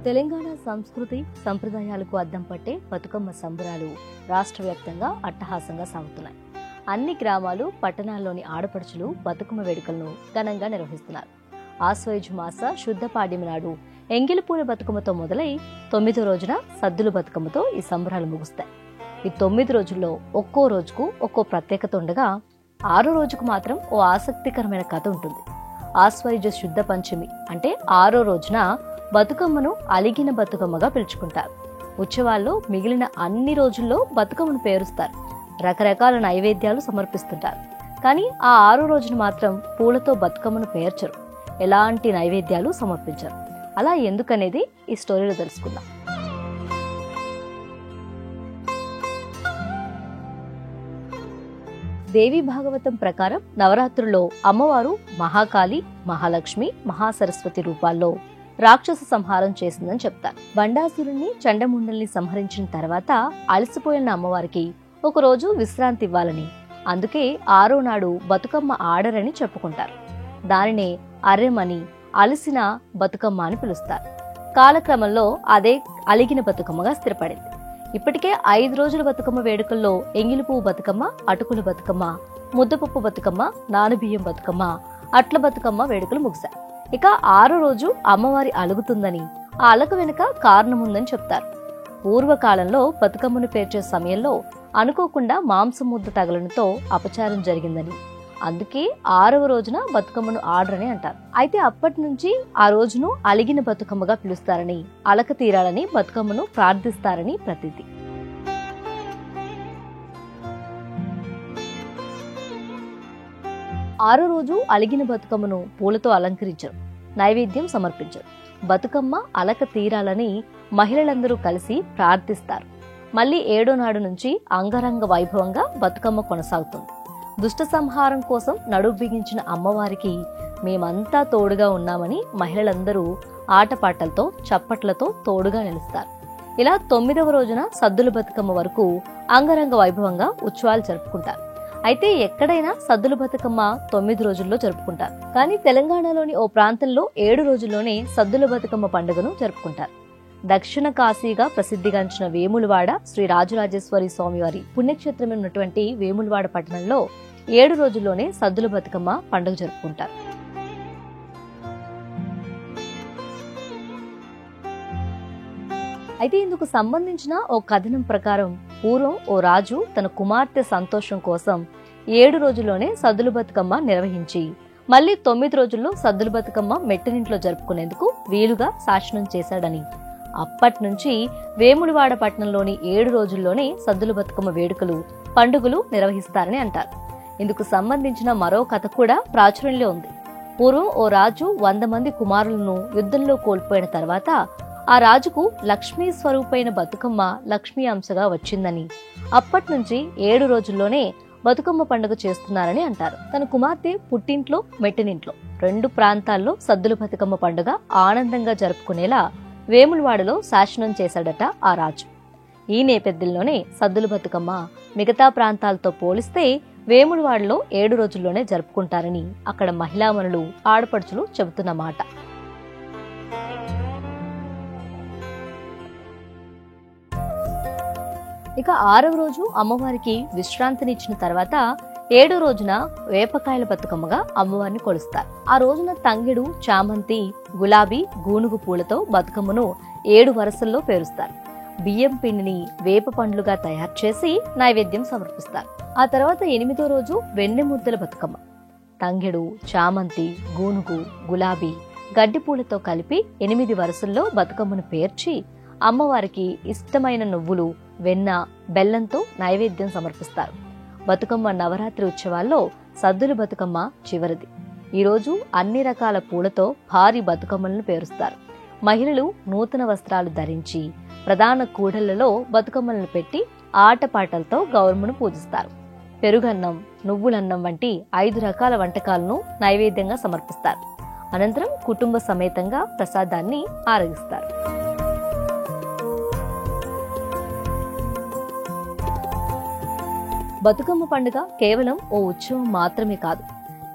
తెలంగాణ సంస్కృతి సంప్రదాయాలకు అద్దం పట్టే బతుకమ్మ సంబరాలు రాష్ట్ర వ్యాప్తంగా అట్టహాసంగా సాగుతున్నాయి. అన్ని గ్రామాలు, పట్టణాల్లోని ఆడపడుచులు బతుకమ్మ వేడుకలను ఘనంగా నిర్వహిస్తున్నారు. ఆశ్వయుజ మాస శుద్ధ పాడ్యమి నాడు ఎంగిలిపూల బతుకమ్మతో మొదలై 9వ రోజున సద్దుల బతుకమ్మతో ఈ సంబరాలు ముగుస్తాయి. ఈ 9 రోజుల్లో ఒక్కో రోజుకు ఒక్కో ప్రత్యేకత ఉండగా 6వ రోజుకు మాత్రం ఓ ఆసక్తికరమైన కథ ఉంటుంది. ఆశ్వయుజ శుద్ధ పంచమి అంటే 6వ రోజున బతుకమ్మను అలిగిన బతుకమ్మగా పిలుచుకుంటారు. ఉత్సవాల్లో మిగిలిన అన్ని రోజుల్లో బతుకమ్మను పేరుస్తారు, రకరకాల నైవేద్యాలు సమర్పిస్తుంటారు. కానీ ఆ 6వ రోజున మాత్రం పూలతో బతుకమ్మను పేర్చరు, ఎలాంటి నైవేద్యాలు సమర్పించరు. అలా ఎందుకనేది ఈ స్టోరీలో తెలుసుకుందాం. దేవి భాగవతం ప్రకారం నవరాత్రుల్లో అమ్మవారు మహాకాళి, మహాలక్ష్మి, మహాసరస్వతి రూపాల్లో రాక్షస సంహారం చేసిందని చెప్తారు. బండాసురుణ్ణి, చండముండల్ని సంహరించిన తర్వాత అలసిపోయిన అమ్మవారికి ఒకరోజు విశ్రాంతి ఇవ్వాలని, అందుకే 6వ నాడు బతుకమ్మ ఆడరని చెప్పుకుంటారు. దానినే అర్రెమని, అలసిన బతుకమ్మ అని పిలుస్తారు. కాలక్రమంలో అదే అలిగిన బతుకమ్మగా స్థిరపడింది. ఇప్పటికే 5 రోజుల బతుకమ్మ వేడుకల్లో ఎంగిలిపువ్వు బతుకమ్మ, అటుకుల బతుకమ్మ, ముద్దపప్పు బతుకమ్మ, నానబియ్యం బతుకమ్మ, అట్ల బతుకమ్మ వేడుకలు ముగిశాయి. ఇక 6వ రోజు అమ్మవారి అలుగుతుందని, ఆ అలక వెనుక కారణముందని చెప్తారు. పూర్వకాలంలో బతుకమ్మను పేర్చే సమయంలో అనుకోకుండా మాంసం ముద్ద తగలడంతో అపచారం జరిగిందని, అందుకే 6వ రోజున బతుకమ్మను ఆడరని అంటారు. అయితే అప్పటి నుంచి ఆ రోజును అలిగిన బతుకమ్మగా పిలుస్తారని, అలక తీరాలని బతుకమ్మను ప్రార్థిస్తారని ప్రతీతి. ఆరో రోజు అలిగిన బతుకమ్మను పూలతో అలంకరించరు, నైవేద్యం సమర్పించరు. బతుకమ్మ అలక తీరాలని మహిళలందరూ కలిసి ప్రార్థిస్తారు. మళ్లీ 7వ నాడు నుంచి అంగరంగ వైభవంగా బతుకమ్మ కొనసాగుతుంది. దుష్ట సంహారం కోసం నడుం బిగించిన అమ్మవారికి మేమంతా తోడుగా ఉన్నామని మహిళలందరూ ఆటపాటలతో, చప్పట్లతో తోడుగా నిలుస్తారు. ఇలా 9వ రోజున సద్దుల బతుకమ్మ వరకు అంగరంగ వైభవంగా ఉత్సవాలు జరుపుకుంటారు. అయితే ఎక్కడైనా సద్దుల బతుకమ్మ 9 రోజుల్లో జరుపుకుంటారు. కానీ తెలంగాణలోని ఓ ప్రాంతంలో 7 రోజుల్లోనే సద్దుల బతుకమ్మ పండుగను జరుపుకుంటారు. దక్షిణ కాశీగా ప్రసిద్ధిగాంచిన వేములవాడ శ్రీ రాజరాజేశ్వరి స్వామివారి పుణ్యక్షేత్రం ఉన్నటువంటి వేములవాడ పట్టణంలో 7 రోజుల్లోనే సద్దుల బతుకమ్మ పండుగ జరుపుకుంటారు. అయితే ఇందుకు సంబంధించిన ఓ కథనం ప్రకారం పూర్వం ఓ రాజు తన కుమార్తె సంతోషం కోసం 7 రోజుల్లోనే సద్దుల బతుకమ్మ నిర్వహించి మళ్లీ 9 రోజుల్లో సద్దుల బతుకమ్మ మెట్టినింట్లో జరుపుకునేందుకు వీలుగా శాసనం చేశాడని, అప్పటి నుంచి వేములవాడ పట్టణంలోని 7 రోజుల్లోనే సద్దుల బతుకమ్మ వేడుకలు, పండుగలు నిర్వహిస్తారని అంటారు. ఇందుకు సంబంధించిన మరో కథ కూడా ప్రాచుర్యంలో ఉంది. పూర్వం ఓ రాజు 100 మంది కుమారులను యుద్ధంలో కోల్పోయిన తర్వాత ఆ రాజుకు లక్ష్మీ స్వరూపైన బతుకమ్మ లక్ష్మీ అంశగా వచ్చిందని, అప్పటి నుంచి 7 రోజుల్లోనే బతుకమ్మ పండుగ చేస్తున్నారని అంటారు. తన కుమార్తె పుట్టింట్లో, మెట్టినింట్లో 2 ప్రాంతాల్లో సద్దుల బతుకమ్మ పండుగ ఆనందంగా జరుపుకునేలా వేములవాడలో శాసనం చేశాడట ఆ రాజు. ఈ నేపథ్యంలోనే సద్దుల బతుకమ్మ మిగతా ప్రాంతాలతో పోలిస్తే వేములవాడలో 7 రోజుల్లోనే జరుపుకుంటారని అక్కడ మహిళామణులు, ఆడపడుచులు చెబుతున్న మాట. ఇక 6వ రోజు అమ్మవారికి విశ్రాంతినిచ్చిన తర్వాత 7వ రోజున వేపకాయల బతుకమ్మగా అమ్మవారిని కొలుస్తారు. ఆ రోజున తంగెడు, చామంతి, గులాబీ, గూనుగు పూలతో బతుకమ్మను 7 వరుసల్లో పేరుస్తారు. బియ్యం పిండిని వేప పండ్లుగా తయారు చేసి నైవేద్యం సమర్పిస్తారు. ఆ తర్వాత 8వ రోజు వెన్నె ముద్దల బతుకమ్మ. తంగెడు, చామంతి, గూనుగు, గులాబీ, గడ్డి పూలతో కలిపి 8 వరుసల్లో బతుకమ్మను పేర్చి అమ్మవారికి ఇష్టమైన నువ్వులు, వెన్న, బెల్లంతో నైవేద్యం సమర్పిస్తారు. బతుకమ్మ నవరాత్రి ఉత్సవాల్లో సద్దుల బతుకమ్మ చివరిది. ఈరోజు అన్ని రకాల పూలతో భారీ బతుకమ్మలను పేరుస్తారు. మహిళలు నూతన వస్త్రాలు ధరించి ప్రధాన కూడళ్లలో బతుకమ్మలను పెట్టి ఆటపాటలతో గౌరమ్మను పూజిస్తారు. పెరుగన్నం, నువ్వులన్నం వంటి 5 రకాల వంటకాలను నైవేద్యంగా సమర్పిస్తారు. అనంతరం కుటుంబ సమేతంగా ప్రసాదాన్ని ఆరగిస్తారు. బతుకమ్మ పండుగ కేవలం ఓ ఉత్సవం మాత్రమే కాదు,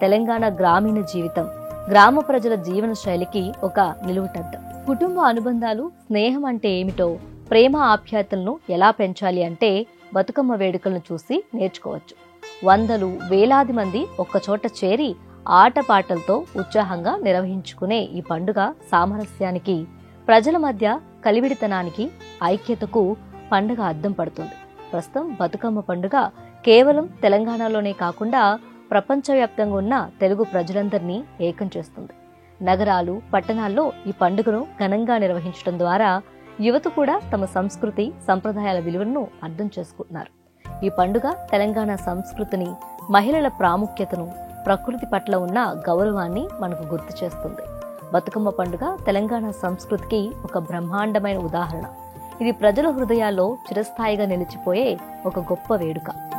తెలంగాణ గ్రామీణ జీవితం, గ్రామ ప్రజల జీవన శైలికి ఒక నిలువుటద్దం. కుటుంబ అనుబంధాలు, స్నేహం అంటే ఏమిటో, ప్రేమ ఆప్యాయతలను ఎలా పెంచాలి అంటే బతుకమ్మ వేడుకలను చూసి నేర్చుకోవచ్చు. వందలు వేలాది మంది ఒక్కచోట చేరి ఆటపాటలతో ఉత్సాహంగా నిర్వహించుకునే ఈ పండుగ సామరస్యానికి, ప్రజల మధ్య కలివిడితనానికి, ఐక్యతకు పండుగ అద్దం పడుతుంది. ప్రస్తుతం బతుకమ్మ పండుగ కేవలం తెలంగాణలోనే కాకుండా ప్రపంచవ్యాప్తంగా ఉన్న తెలుగు ప్రజలందరినీ ఏకం చేస్తుంది. నగరాలు, పట్టణాల్లో ఈ పండుగను ఘనంగా నిర్వహించడం ద్వారా యువత కూడా తమ సంస్కృతి, సంప్రదాయాల విలువలను అర్థం చేసుకుంటున్నారు. ఈ పండుగ తెలంగాణ సంస్కృతిని, మహిళల ప్రాముఖ్యతను, ప్రకృతి పట్ల ఉన్న గౌరవాన్ని మనకు గుర్తు చేస్తుంది. బతుకమ్మ పండుగ తెలంగాణ సంస్కృతికి ఒక బ్రహ్మాండమైన ఉదాహరణ. ఇది ప్రజల హృదయాల్లో చిరస్థాయిగా నిలిచిపోయే ఒక గొప్ప వేడుక.